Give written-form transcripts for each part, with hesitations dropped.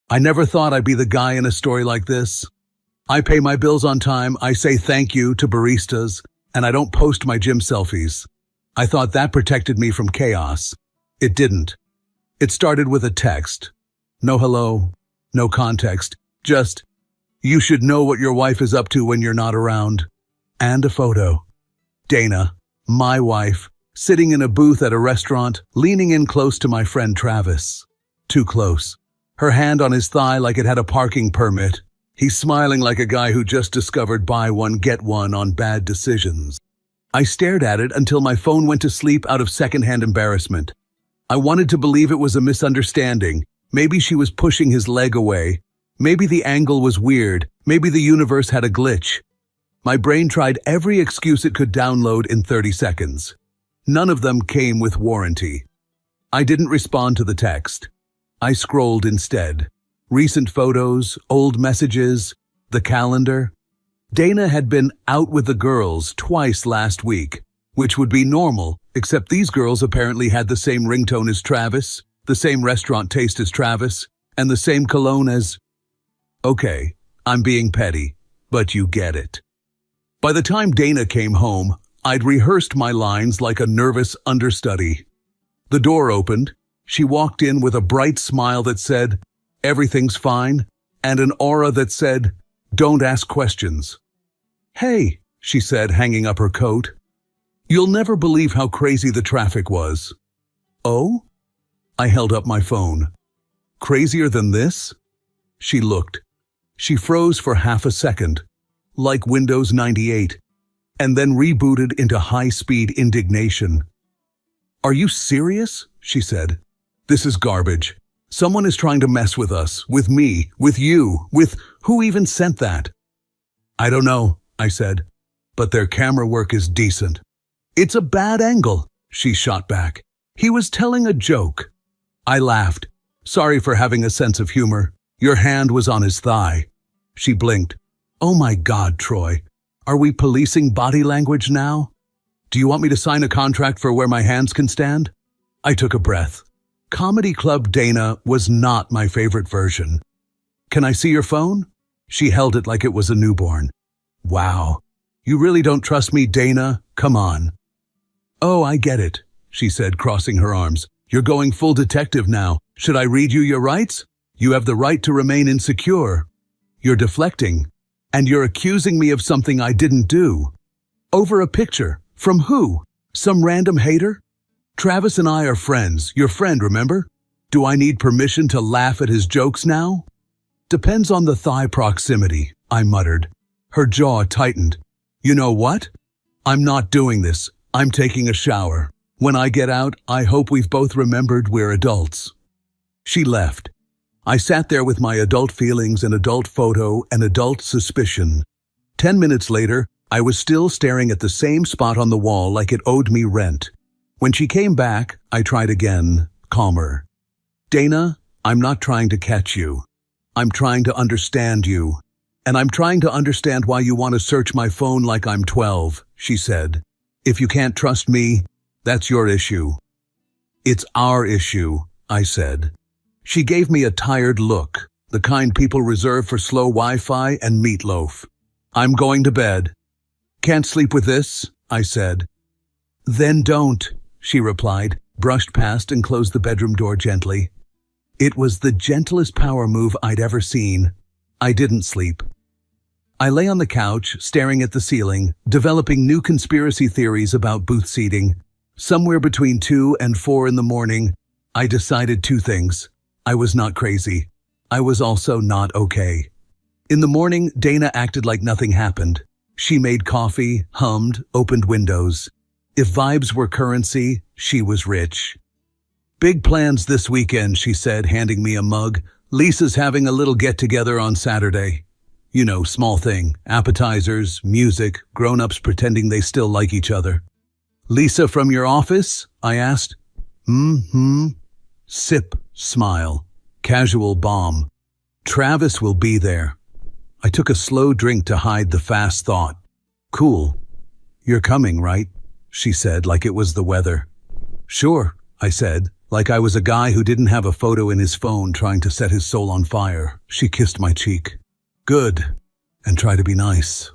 I never thought I'd be the guy in a story like this. I pay my bills on time, I say thank you to baristas, and I don't post my gym selfies. I thought that protected me from chaos. It didn't. It started with a text. No hello, no context, just, you should know what your wife is up to when you're not around. And a photo. Dana, my wife, sitting in a booth at a restaurant, leaning in close to my friend Travis. Too close. Her hand on his thigh like it had a parking permit. He's smiling like a guy who just discovered buy one, get one on bad decisions. I stared at it until my phone went to sleep out of secondhand embarrassment. I wanted to believe it was a misunderstanding. Maybe she was pushing his leg away. Maybe the angle was weird. Maybe the universe had a glitch. My brain tried every excuse it could download in 30 seconds. None of them came with warranty. I didn't respond to the text. I scrolled instead. Recent photos, old messages, the calendar. Dana had been out with the girls twice last week, which would be normal, except these girls apparently had the same ringtone as Travis, the same restaurant taste as Travis, and the same cologne as... Okay, I'm being petty, but you get it. By the time Dana came home, I'd rehearsed my lines like a nervous understudy. The door opened. She walked in with a bright smile that said, "Everything's fine," and an aura that said, "Don't ask questions." "Hey," she said, hanging up her coat. "You'll never believe how crazy the traffic was." "Oh?" I held up my phone. "Crazier than this?" She looked. She froze for half a second, like Windows 98, and then rebooted into high-speed indignation. "Are you serious?" she said. "This is garbage. Someone is trying to mess with us, with me, with you, with who even sent that?" "I don't know," I said, "but their camera work is decent." "It's a bad angle," she shot back. "He was telling a joke." I laughed. "Sorry for having a sense of humor. Your hand was on his thigh." She blinked. "Oh my God, Troy. Are we policing body language now? Do you want me to sign a contract for where my hands can stand?" I took a breath. Comedy Club Dana was not my favorite version. "Can I see your phone?" She held it like it was a newborn. "Wow. You really don't trust me, Dana? Come on." "Oh, I get it," she said, crossing her arms. "You're going full detective now. Should I read you your rights? You have the right to remain insecure. You're deflecting. And you're accusing me of something I didn't do. Over a picture. From who? Some random hater? Travis and I are friends. Your friend, remember? Do I need permission to laugh at his jokes now?" "Depends on the thigh proximity," I muttered. Her jaw tightened. "You know what? I'm not doing this. I'm taking a shower. When I get out, I hope we've both remembered we're adults." She left. I sat there with my adult feelings, an adult photo, an adult suspicion. 10 minutes later, I was still staring at the same spot on the wall like it owed me rent. When she came back, I tried again, calmer. "Dana, I'm not trying to catch you. I'm trying to understand you. And I'm trying to understand why you want to search my phone like I'm 12, she said. "If you can't trust me, that's your issue." "It's our issue," I said. She gave me a tired look, the kind people reserve for slow Wi-Fi and meatloaf. "I'm going to bed." "Can't sleep with this?" I said. "Then don't," she replied, brushed past and closed the bedroom door gently. It was the gentlest power move I'd ever seen. I didn't sleep. I lay on the couch, staring at the ceiling, developing new conspiracy theories about booth seating. Somewhere between 2 and 4 in the morning, I decided two things. I was not crazy. I was also not okay. In the morning, Dana acted like nothing happened. She made coffee, hummed, opened windows. If vibes were currency, she was rich. "Big plans this weekend," she said, handing me a mug. "Lisa's having a little get-together on Saturday. You know, small thing. Appetizers, music, grown-ups pretending they still like each other." "Lisa from your office?" I asked. "Mm-hmm." Sip, smile. Casual bomb. "Travis will be there." I took a slow drink to hide the fast thought. "Cool. You're coming, right?" she said like it was the weather. "Sure," I said, Like I was a guy who didn't have a photo in his phone trying to set his soul on fire. She kissed my cheek. Good. And try to be nice.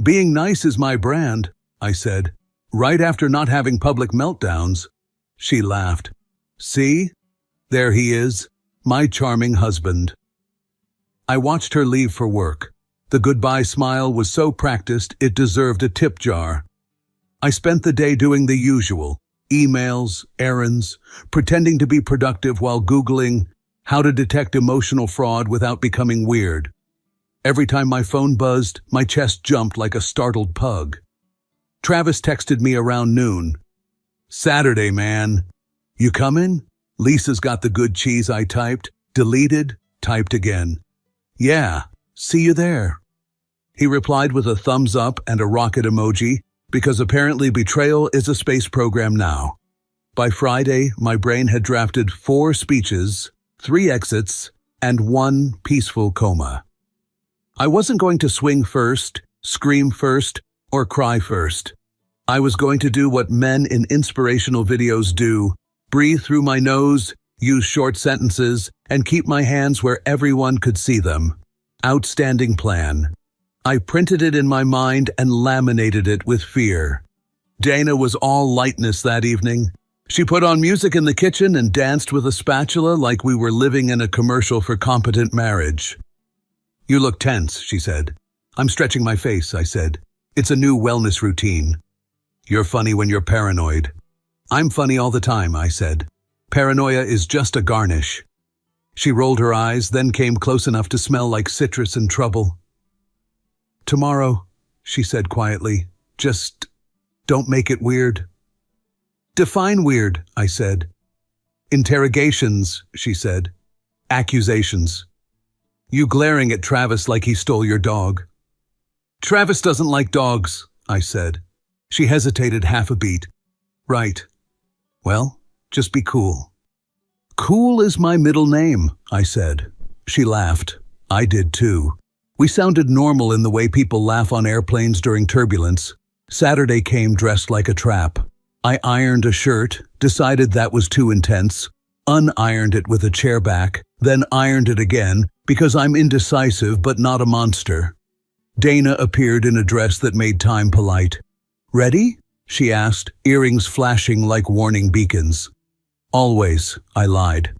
Being nice is my brand, I said, right after not having public meltdowns. She laughed. See? There he is, my charming husband. I watched her leave for work. The goodbye smile was so practiced it deserved a tip jar. I spent the day doing the usual. Emails, errands, pretending to be productive while Googling how to detect emotional fraud without becoming weird. Every time my phone buzzed, my chest jumped like a startled pug. Travis texted me around noon. Saturday, man. You coming? Lisa's got the good cheese I typed, deleted, typed again. Yeah, see you there. He replied with a thumbs up and a rocket emoji, because apparently Betrayal is a space program now. By Friday, my brain had drafted 4 speeches, 3 exits, and 1 peaceful coma. I wasn't going to swing first, scream first, or cry first. I was going to do what men in inspirational videos do, breathe through my nose, use short sentences, and keep my hands where everyone could see them. Outstanding plan. I printed it in my mind and laminated it with fear. Dana was all lightness that evening. She put on music in the kitchen and danced with a spatula like we were living in a commercial for competent marriage. You look tense, she said. I'm stretching my face, I said. It's a new wellness routine. You're funny when you're paranoid. I'm funny all the time, I said. Paranoia is just a garnish. She rolled her eyes, then came close enough to smell like citrus and trouble. Tomorrow, she said quietly, just don't make it weird. Define weird, I said. Interrogations, she said. Accusations. You glaring at Travis like he stole your dog. Travis doesn't like dogs, I said. She hesitated half a beat. Right. Well, just be cool. Cool is my middle name, I said. She laughed. I did too. We sounded normal in the way people laugh on airplanes during turbulence. Saturday came dressed like a trap. I ironed a shirt, decided that was too intense, unironed it with a chair back, then ironed it again because I'm indecisive but not a monster. Dana appeared in a dress that made time polite. Ready? She asked, earrings flashing like warning beacons. Always, I lied.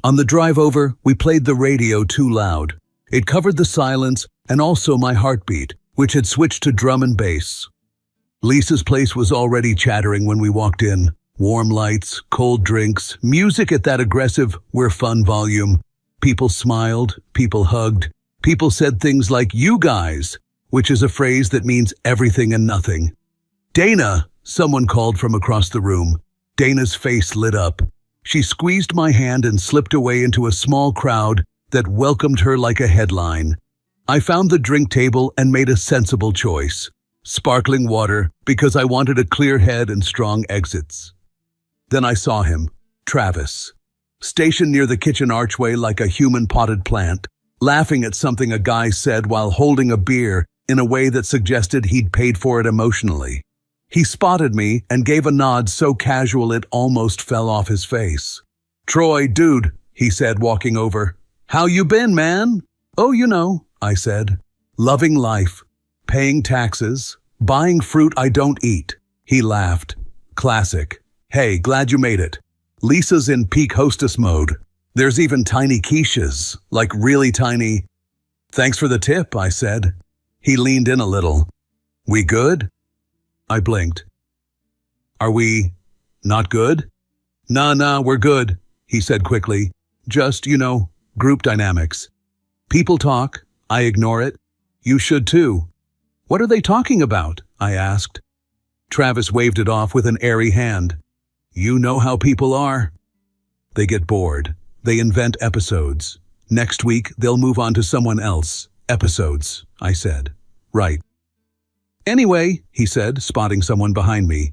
On the drive over, we played the radio too loud. It covered the silence and also my heartbeat, which had switched to drum and bass. Lisa's place was already chattering when we walked in. Warm lights, cold drinks, music at that aggressive, we're fun volume. People smiled, people hugged, people said things like, you guys, which is a phrase that means everything and nothing. Dana, someone called from across the room. Dana's face lit up. She squeezed my hand and slipped away into a small crowd that welcomed her like a headline. I found the drink table and made a sensible choice. Sparkling water, because I wanted a clear head and strong exits. Then I saw him, Travis, stationed near the kitchen archway like a human potted plant, laughing at something a guy said while holding a beer in a way that suggested he'd paid for it emotionally. He spotted me and gave a nod so casual it almost fell off his face. Troy, dude, he said, walking over. How you been, man? Oh, you know, I said. Loving life, paying taxes, buying fruit I don't eat. He laughed. Classic. Hey, glad you made it. Lisa's in peak hostess mode. There's even tiny quiches, like really tiny. Thanks for the tip, I said. He leaned in a little. We good? I blinked. Are we not good? Nah, we're good, he said quickly. Just, group dynamics. People talk, I ignore it. You should too. What are they talking about? I asked. Travis waved it off with an airy hand. You know how people are. They get bored. They invent episodes. Next week, they'll move on to someone else. Episodes, I said. Right. Anyway, he said, spotting someone behind me.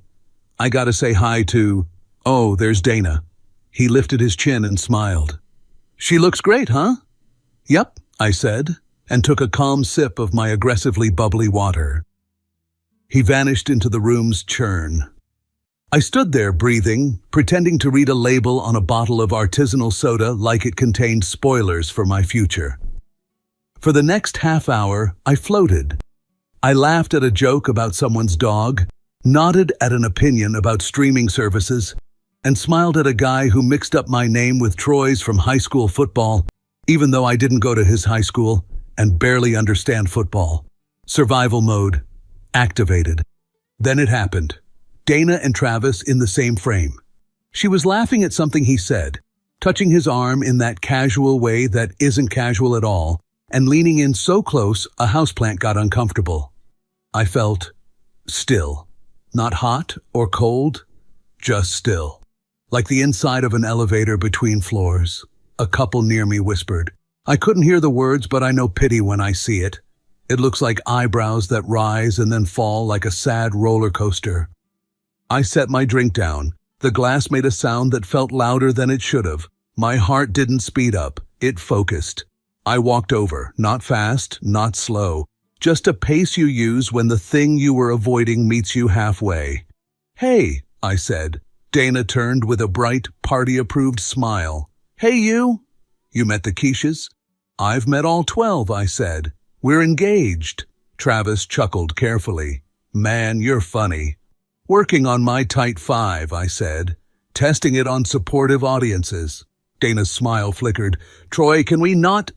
I gotta say hi to... Oh, there's Dana. He lifted his chin and smiled. She looks great, huh? Yep, I said, and took a calm sip of my aggressively bubbly water. He vanished into the room's churn. I stood there breathing, pretending to read a label on a bottle of artisanal soda like it contained spoilers for my future. For the next half hour, I floated. I laughed at a joke about someone's dog, nodded at an opinion about streaming services, and smiled at a guy who mixed up my name with Troy's from high school football, even though I didn't go to his high school and barely understand football. Survival mode activated. Then it happened. Dana and Travis in the same frame. She was laughing at something he said, touching his arm in that casual way that isn't casual at all, and leaning in so close a houseplant got uncomfortable. I felt still. Not hot or cold, just still. Like the inside of an elevator between floors. A couple near me whispered. I couldn't hear the words, but I know pity when I see it. It looks like eyebrows that rise and then fall like a sad roller coaster. I set my drink down. The glass made a sound that felt louder than it should have. My heart didn't speed up. It focused. I walked over, not fast, not slow. Just a pace you use when the thing you were avoiding meets you halfway. Hey, I said. Dana turned with a bright, party-approved smile. Hey, you? You met the Quiches? I've met all 12, I said. We're engaged. Travis chuckled carefully. Man, you're funny. Working on my tight 5, I said. Testing it on supportive audiences. Dana's smile flickered. Troy, can we not?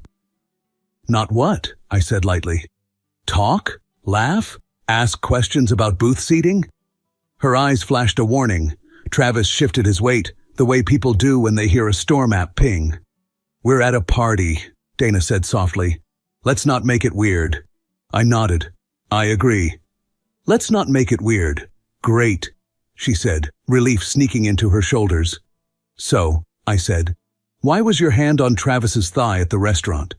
Not what? I said lightly. Talk? Laugh? Ask questions about booth seating? Her eyes flashed a warning. Travis shifted his weight, the way people do when they hear a storm app ping. We're at a party, Dana said softly. Let's not make it weird. I nodded. I agree. Let's not make it weird. Great, she said, relief sneaking into her shoulders. So, I said, why was your hand on Travis's thigh at the restaurant?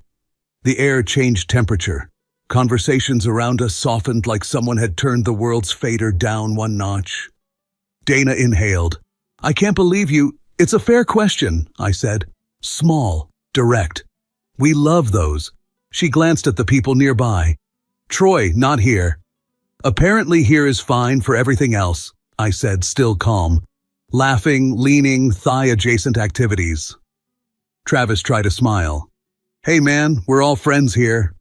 The air changed temperature. Conversations around us softened like someone had turned the world's fader down one notch. Dana inhaled. I can't believe you. It's a fair question, I said. Small, direct. We love those. She glanced at the people nearby. Troy, not here. Apparently here is fine for everything else, I said, still calm. Laughing, leaning, thigh-adjacent activities. Travis tried a smile. Hey man, we're all friends here.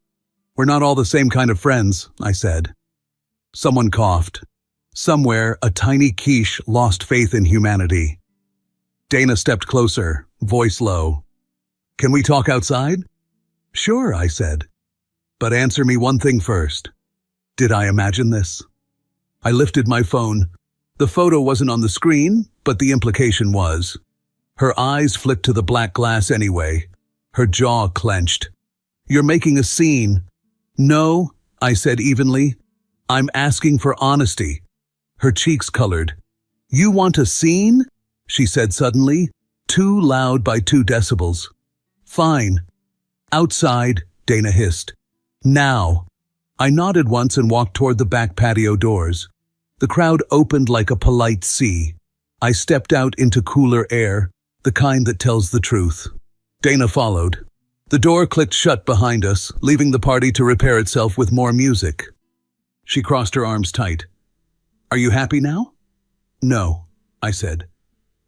We're not all the same kind of friends, I said. Someone coughed. Somewhere, a tiny quiche lost faith in humanity. Dana stepped closer, voice low. Can we talk outside? Sure, I said. But answer me one thing first. Did I imagine this? I lifted my phone. The photo wasn't on the screen, but the implication was. Her eyes flicked to the black glass anyway. Her jaw clenched. You're making a scene. No, I said evenly. I'm asking for honesty. Her cheeks colored. You want a scene? She said suddenly. Too loud by 2 decibels. Fine. Outside, Dana hissed. Now. I nodded once and walked toward the back patio doors. The crowd opened like a polite sea. I stepped out into cooler air, the kind that tells the truth. Dana followed. The door clicked shut behind us, leaving the party to repair itself with more music. She crossed her arms tight. Are you happy now? No, I said.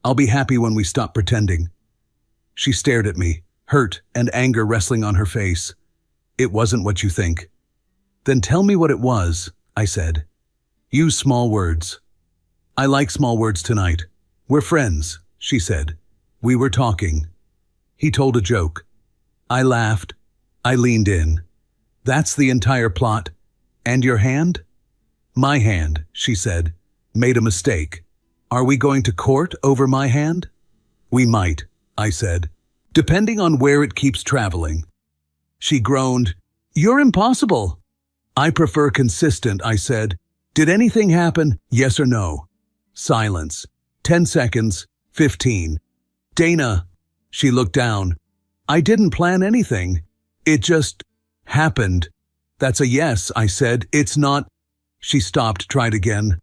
I'll be happy when we stop pretending. She stared at me, hurt and anger wrestling on her face. It wasn't what you think. Then tell me what it was, I said. Use small words. I like small words tonight. We're friends, she said. We were talking. He told a joke. I laughed. I leaned in. That's the entire plot. And your hand? My hand, she said. Made a mistake. Are we going to court over my hand? We might, I said. Depending on where it keeps traveling. She groaned. You're impossible. I prefer consistent, I said. Did anything happen? Yes or no? Silence. 10 seconds. 15. Dana. She looked down. I didn't plan anything. It just happened. That's a yes, I said. It's not. She stopped, tried again.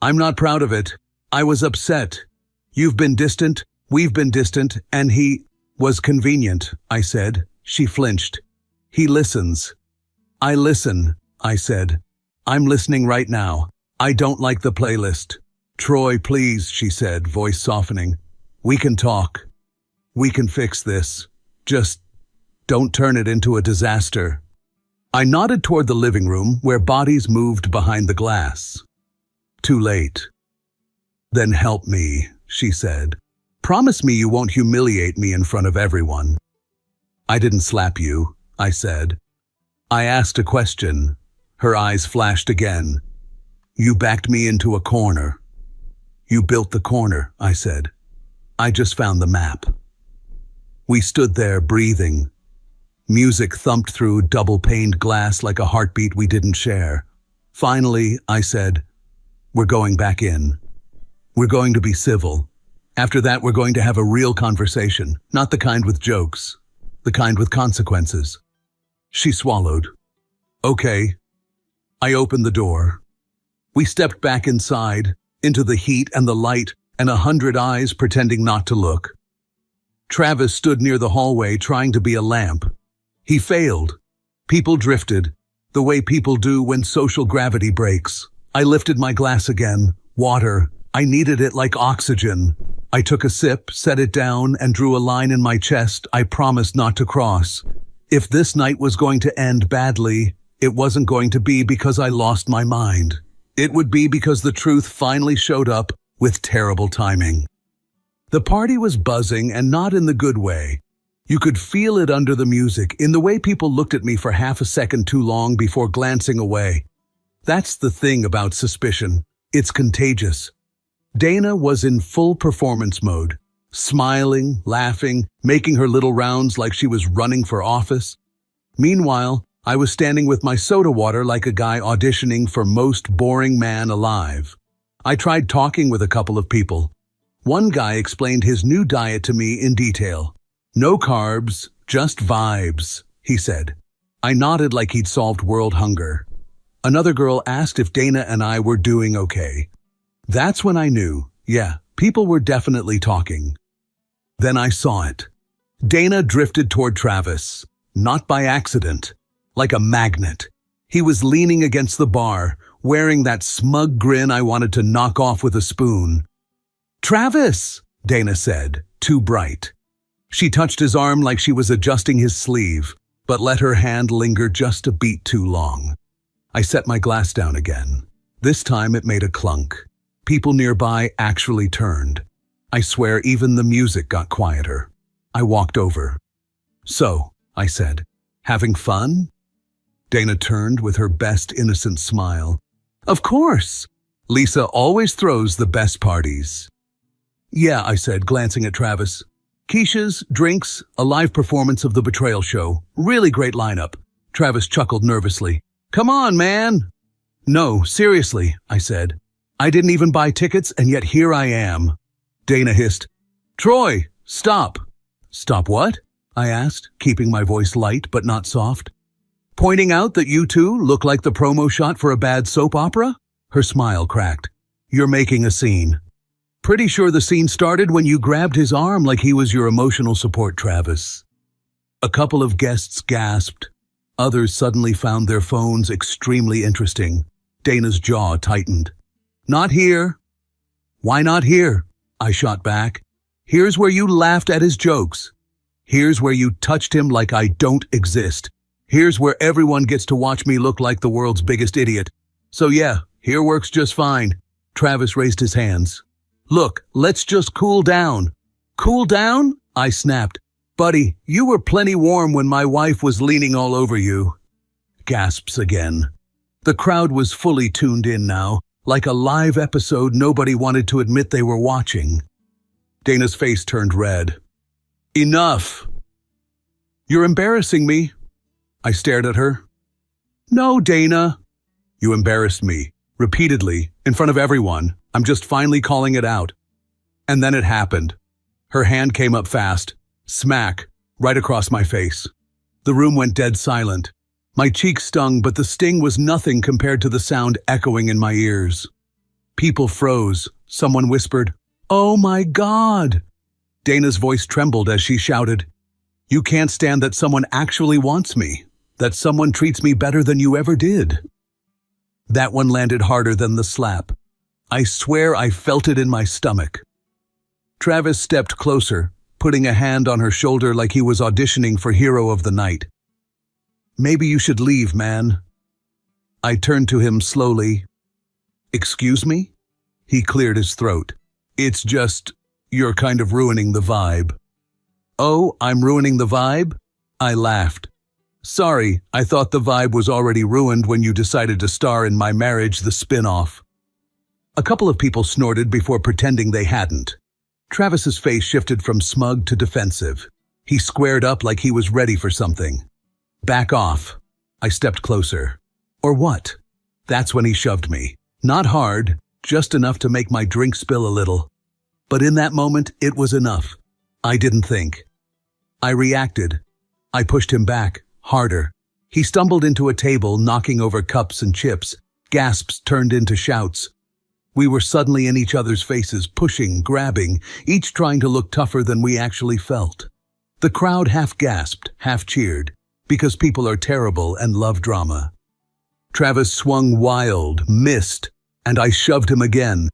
I'm not proud of it. I was upset. You've been distant, we've been distant, and he was convenient, I said. She flinched. He listens. I listen, I said. I'm listening right now. I don't like the playlist. Troy, please, she said, voice softening. We can talk. We can fix this. Just don't turn it into a disaster. I nodded toward the living room where bodies moved behind the glass. Too late. Then help me, she said. Promise me you won't humiliate me in front of everyone. I didn't slap you, I said. I asked a question. Her eyes flashed again. You backed me into a corner. You built the corner, I said. I just found the map. We stood there, breathing. Music thumped through double-paned glass like a heartbeat we didn't share. Finally, I said, we're going back in. We're going to be civil. After that, we're going to have a real conversation, not the kind with jokes, the kind with consequences. She swallowed. Okay. I opened the door. We stepped back inside, into the heat and the light, and 100 eyes pretending not to look. Travis stood near the hallway trying to be a lamp. He failed. People drifted, the way people do when social gravity breaks. I lifted my glass again. Water. I needed it like oxygen. I took a sip, set it down, and drew a line in my chest I promised not to cross. If this night was going to end badly, it wasn't going to be because I lost my mind. It would be because the truth finally showed up with terrible timing. The party was buzzing, and not in the good way. You could feel it under the music, in the way people looked at me for half a second too long before glancing away. That's the thing about suspicion. It's contagious. Dana was in full performance mode, smiling, laughing, making her little rounds like she was running for office. Meanwhile, I was standing with my soda water like a guy auditioning for most boring man alive. I tried talking with a couple of people. One guy explained his new diet to me in detail. No carbs, just vibes, he said. I nodded like he'd solved world hunger. Another girl asked if Dana and I were doing okay. That's when I knew, yeah, people were definitely talking. Then I saw it. Dana drifted toward Travis, not by accident, like a magnet. He was leaning against the bar, wearing that smug grin I wanted to knock off with a spoon. Travis, Dana said, too bright. She touched his arm like she was adjusting his sleeve, but let her hand linger just a beat too long. I set my glass down again. This time it made a clunk. People nearby actually turned. I swear even the music got quieter. I walked over. So, I said, having fun? Dana turned with her best innocent smile. Of course. Lisa always throws the best parties. Yeah, I said, glancing at Travis. Quiches, drinks, a live performance of the Betrayal show. Really great lineup. Travis chuckled nervously. Come on, man. No, seriously, I said. I didn't even buy tickets, and yet here I am. Dana hissed. Troy, stop. Stop what? I asked, keeping my voice light but not soft. Pointing out that you two look like the promo shot for a bad soap opera? Her smile cracked. You're making a scene. Pretty sure the scene started when you grabbed his arm like he was your emotional support, Travis. A couple of guests gasped. Others suddenly found their phones extremely interesting. Dana's jaw tightened. Not here. Why not here? I shot back. Here's where you laughed at his jokes. Here's where you touched him like I don't exist. Here's where everyone gets to watch me look like the world's biggest idiot. So yeah, here works just fine. Travis raised his hands. Look, let's just cool down. Cool down? I snapped. Buddy, you were plenty warm when my wife was leaning all over you. Gasps again. The crowd was fully tuned in now, like a live episode nobody wanted to admit they were watching. Dana's face turned red. Enough. You're embarrassing me. I stared at her. No, Dana. You embarrassed me, repeatedly, in front of everyone. I'm just finally calling it out. And then it happened. Her hand came up fast. Smack, right across my face. The room went dead silent. My cheek stung, but the sting was nothing compared to the sound echoing in my ears. People froze. Someone whispered, "Oh my God!" Dana's voice trembled as she shouted, "You can't stand that someone actually wants me, that someone treats me better than you ever did." That one landed harder than the slap. I swear I felt it in my stomach. Travis stepped closer, putting a hand on her shoulder like he was auditioning for Hero of the Night. "Maybe you should leave, man." I turned to him slowly. "Excuse me?" He cleared his throat. "It's just, you're kind of ruining the vibe." "Oh, I'm ruining the vibe?" I laughed. "Sorry, I thought the vibe was already ruined when you decided to star in My Marriage, the spin-off." A couple of people snorted before pretending they hadn't. Travis's face shifted from smug to defensive. He squared up like he was ready for something. "Back off." I stepped closer. "Or what?" That's when he shoved me. Not hard, just enough to make my drink spill a little. But in that moment, it was enough. I didn't think. I reacted. I pushed him back, harder. He stumbled into a table, knocking over cups and chips. Gasps turned into shouts. We were suddenly in each other's faces, pushing, grabbing, each trying to look tougher than we actually felt. The crowd half gasped, half cheered, because people are terrible and love drama. Travis swung wild, missed, and I shoved him again.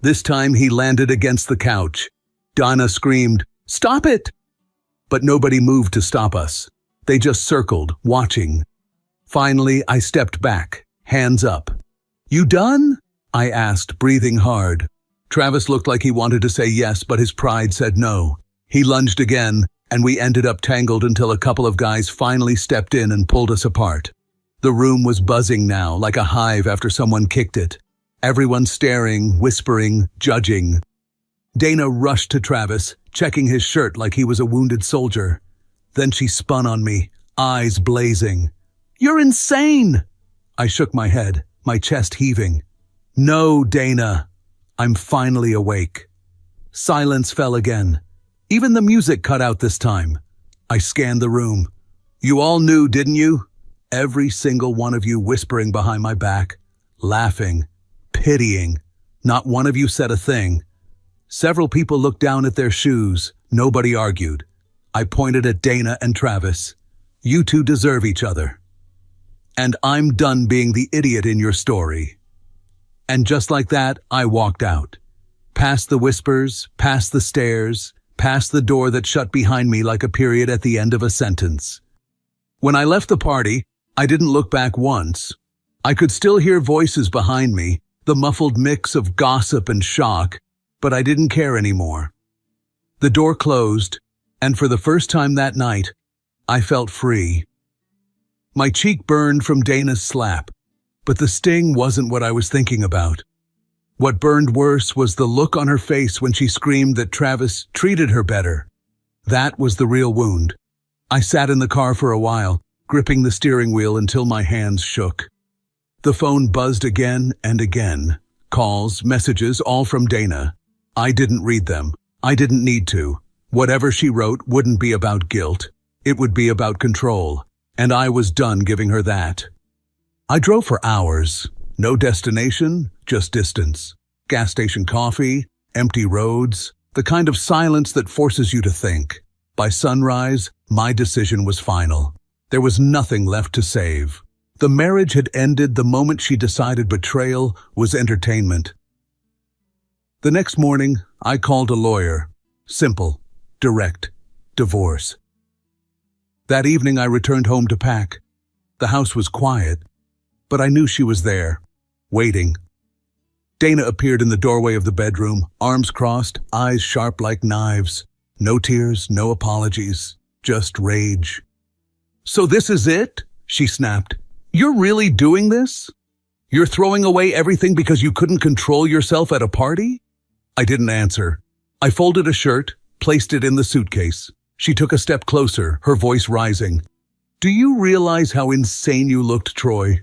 This time he landed against the couch. Donna screamed, "Stop it!" But nobody moved to stop us. They just circled, watching. Finally, I stepped back, hands up. "You done?" I asked, breathing hard. Travis looked like he wanted to say yes, but his pride said no. He lunged again, and we ended up tangled until a couple of guys finally stepped in and pulled us apart. The room was buzzing now, like a hive after someone kicked it. Everyone staring, whispering, judging. Dana rushed to Travis, checking his shirt like he was a wounded soldier. Then she spun on me, eyes blazing. "You're insane!" I shook my head, my chest heaving. "No, Dana." I'm finally awake. Silence fell again. Even the music cut out this time. I scanned the room. "You all knew, didn't you?" Every single one of you whispering behind my back, laughing, pitying. Not one of you said a thing. Several people looked down at their shoes. Nobody argued. I pointed at Dana and Travis. "You two deserve each other. And I'm done being the idiot in your story." And just like that, I walked out. Past the whispers, past the stares, past the door that shut behind me like a period at the end of a sentence. When I left the party, I didn't look back once. I could still hear voices behind me, the muffled mix of gossip and shock, but I didn't care anymore. The door closed, and for the first time that night, I felt free. My cheek burned from Dana's slap, but the sting wasn't what I was thinking about. What burned worse was the look on her face when she screamed that Travis treated her better. That was the real wound. I sat in the car for a while, gripping the steering wheel until my hands shook. The phone buzzed again and again. Calls, messages, all from Dana. I didn't read them. I didn't need to. Whatever she wrote wouldn't be about guilt. It would be about control, and I was done giving her that. I drove for hours. No destination, just distance. Gas station coffee, empty roads, the kind of silence that forces you to think. By sunrise, my decision was final. There was nothing left to save. The marriage had ended the moment she decided betrayal was entertainment. The next morning, I called a lawyer. Simple, direct, divorce. That evening, I returned home to pack. The house was quiet, but I knew she was there, waiting. Dana appeared in the doorway of the bedroom, arms crossed, eyes sharp like knives. No tears, no apologies, just rage. "So this is it?" she snapped. "You're really doing this? You're throwing away everything because you couldn't control yourself at a party?" I didn't answer. I folded a shirt, placed it in the suitcase. She took a step closer, her voice rising. "Do you realize how insane you looked, Troy?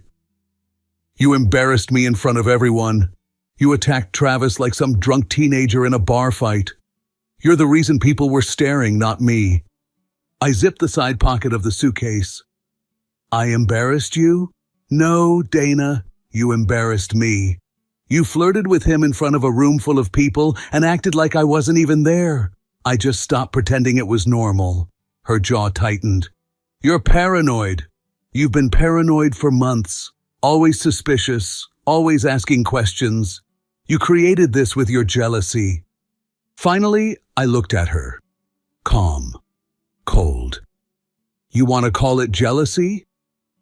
You embarrassed me in front of everyone. You attacked Travis like some drunk teenager in a bar fight. You're the reason people were staring, not me." I zipped the side pocket of the suitcase. "I embarrassed you? No, Dana, you embarrassed me. You flirted with him in front of a room full of people and acted like I wasn't even there. I just stopped pretending it was normal." Her jaw tightened. "You're paranoid. You've been paranoid for months. Always suspicious, always asking questions. You created this with your jealousy. Finally, I looked at her. Calm. Cold. You want to call it jealousy?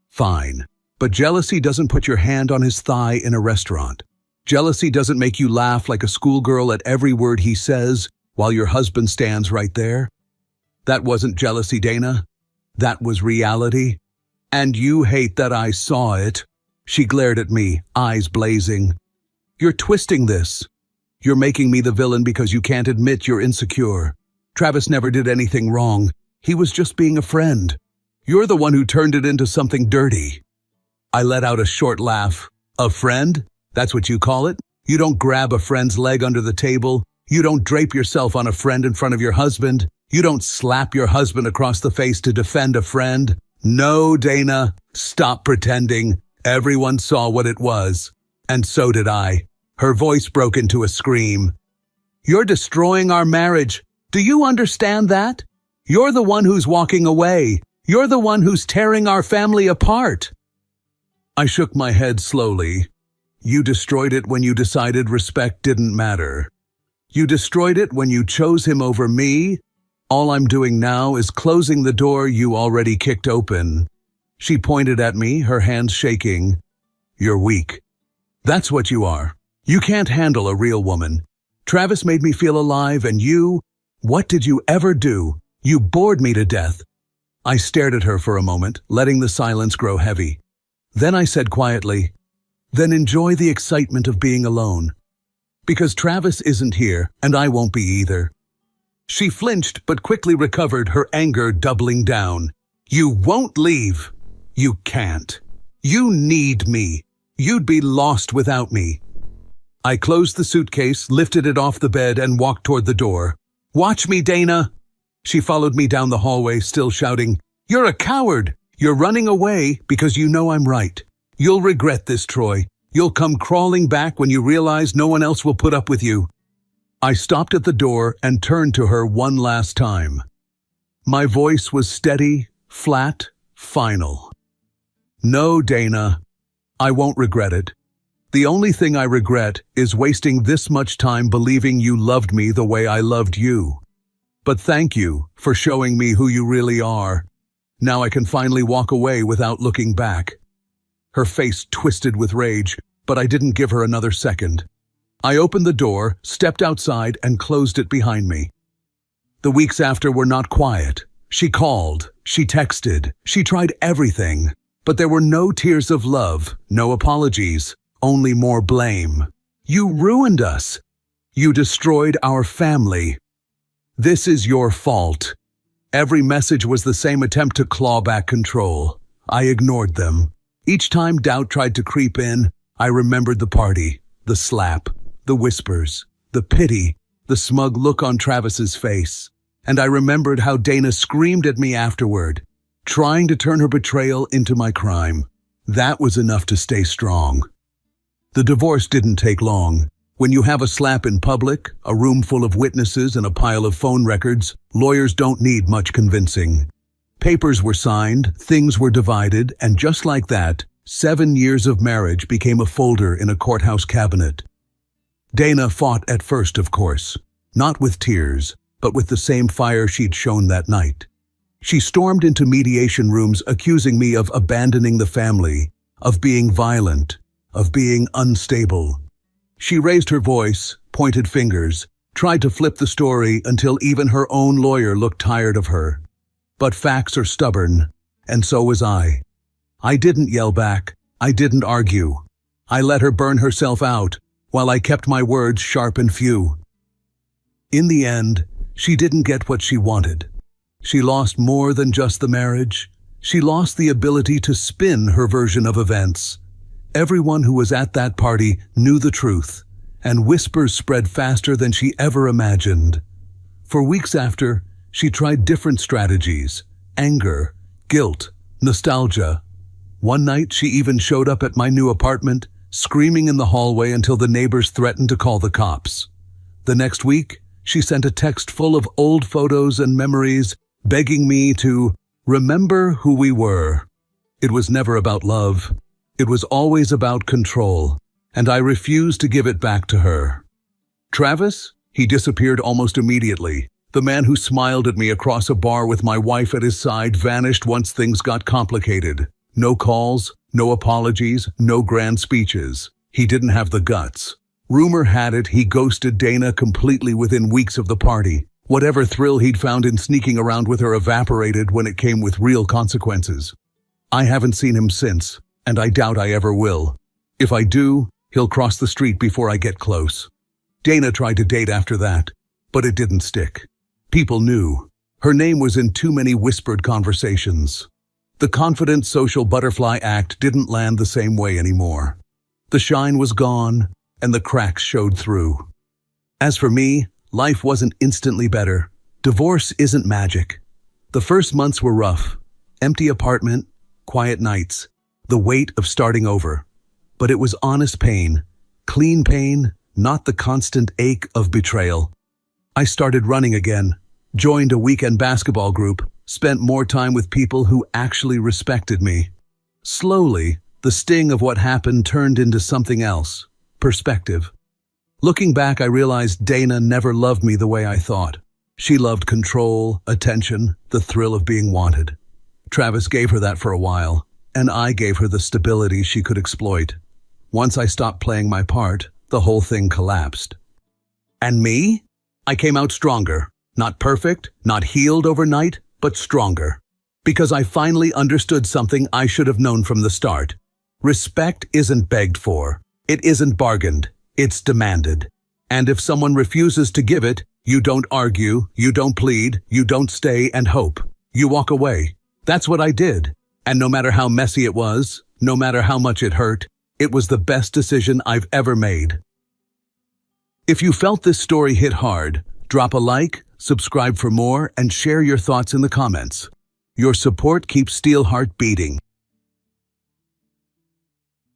Fine. But jealousy doesn't put your hand on his thigh in a restaurant. Jealousy doesn't make you laugh like a schoolgirl at every word he says while your husband stands right there. That wasn't jealousy, Dana. That was reality. And you hate that I saw it. She glared at me, eyes blazing. You're twisting this. You're making me the villain because you can't admit you're insecure. Travis never did anything wrong. He was just being a friend. You're the one who turned it into something dirty. I let out a short laugh. A friend? That's what you call it? You don't grab a friend's leg under the table. You don't drape yourself on a friend in front of your husband. You don't slap your husband across the face to defend a friend. No, Dana, stop pretending. Everyone saw what it was. And so did I. Her voice broke into a scream. You're destroying our marriage. Do you understand that? You're the one who's walking away. You're the one who's tearing our family apart. I shook my head slowly. You destroyed it when you decided respect didn't matter. You destroyed it when you chose him over me. All I'm doing now is closing the door you already kicked open. She pointed at me, her hands shaking. You're weak. That's what you are. You can't handle a real woman. Travis made me feel alive, and you, what did you ever do? You bored me to death. I stared at her for a moment, letting the silence grow heavy. Then I said quietly, then enjoy the excitement of being alone. Because Travis isn't here, and I won't be either. She flinched but quickly recovered, her anger doubling down. You won't leave. You can't. You need me. You'd be lost without me. I closed the suitcase, lifted it off the bed, and walked toward the door. Watch me, Dana. She followed me down the hallway, still shouting, You're a coward. You're running away because you know I'm right. You'll regret this, Troy. You'll come crawling back when you realize no one else will put up with you. I stopped at the door and turned to her one last time. My voice was steady, flat, final. No, Dana. I won't regret it. The only thing I regret is wasting this much time believing you loved me the way I loved you. But thank you for showing me who you really are. Now I can finally walk away without looking back. Her face twisted with rage, but I didn't give her another second. I opened the door, stepped outside, and closed it behind me. The weeks after were not quiet. She called, she texted, she tried everything. But there were no tears of love, no apologies, only more blame. You ruined us. You destroyed our family. This is your fault. Every message was the same attempt to claw back control. I ignored them. Each time doubt tried to creep in, I remembered the party, the slap, the whispers, the pity, the smug look on Travis's face. And I remembered how Dana screamed at me afterward, trying to turn her betrayal into my crime. That was enough to stay strong. The divorce didn't take long. When you have a slap in public, a room full of witnesses, and a pile of phone records, lawyers don't need much convincing. Papers were signed, things were divided, and just like that, 7 years of marriage became a folder in a courthouse cabinet. Dana fought at first, of course, not with tears, but with the same fire she'd shown that night. She stormed into mediation rooms accusing me of abandoning the family, of being violent, of being unstable. She raised her voice, pointed fingers, tried to flip the story until even her own lawyer looked tired of her. But facts are stubborn, and so was I. I didn't yell back. I didn't argue. I let her burn herself out, while I kept my words sharp and few. In the end, she didn't get what she wanted. She lost more than just the marriage. She lost the ability to spin her version of events. Everyone who was at that party knew the truth, and whispers spread faster than she ever imagined. For weeks after, she tried different strategies: anger, guilt, nostalgia. One night, she even showed up at my new apartment, screaming in the hallway until the neighbors threatened to call the cops. The next week, she sent a text full of old photos and memories, begging me to remember who we were. It was never about love. It was always about control. and I refused to give it back to her. Travis? He disappeared almost immediately. The man who smiled at me across a bar with my wife at his side vanished once things got complicated. No calls, no apologies, no grand speeches. He didn't have the guts. Rumor had it he ghosted Dana completely within weeks of the party. Whatever thrill he'd found in sneaking around with her evaporated when it came with real consequences. I haven't seen him since, and I doubt I ever will. If I do, he'll cross the street before I get close. Dana tried to date after that, but it didn't stick. People knew. Her name was in too many whispered conversations. The confident social butterfly act didn't land the same way anymore. The shine was gone, and the cracks showed through. As for me, life wasn't instantly better. Divorce isn't magic. The first months were rough. Empty apartment, quiet nights, the weight of starting over. But it was honest pain, clean pain, not the constant ache of betrayal. I started running again, joined a weekend basketball group, spent more time with people who actually respected me. Slowly, the sting of what happened turned into something else, perspective. Looking back, I realized Dana never loved me the way I thought. She loved control, attention, the thrill of being wanted. Travis gave her that for a while, and I gave her the stability she could exploit. Once I stopped playing my part, the whole thing collapsed. And me? I came out stronger. Not perfect, not healed overnight, but stronger. Because I finally understood something I should have known from the start. Respect isn't begged for. It isn't bargained. It's demanded. And if someone refuses to give it, you don't argue, you don't plead, you don't stay and hope. You walk away. That's what I did. And no matter how messy it was, no matter how much it hurt, it was the best decision I've ever made. If you felt this story hit hard, drop a like, subscribe for more, and share your thoughts in the comments. Your support keeps Steelheart beating.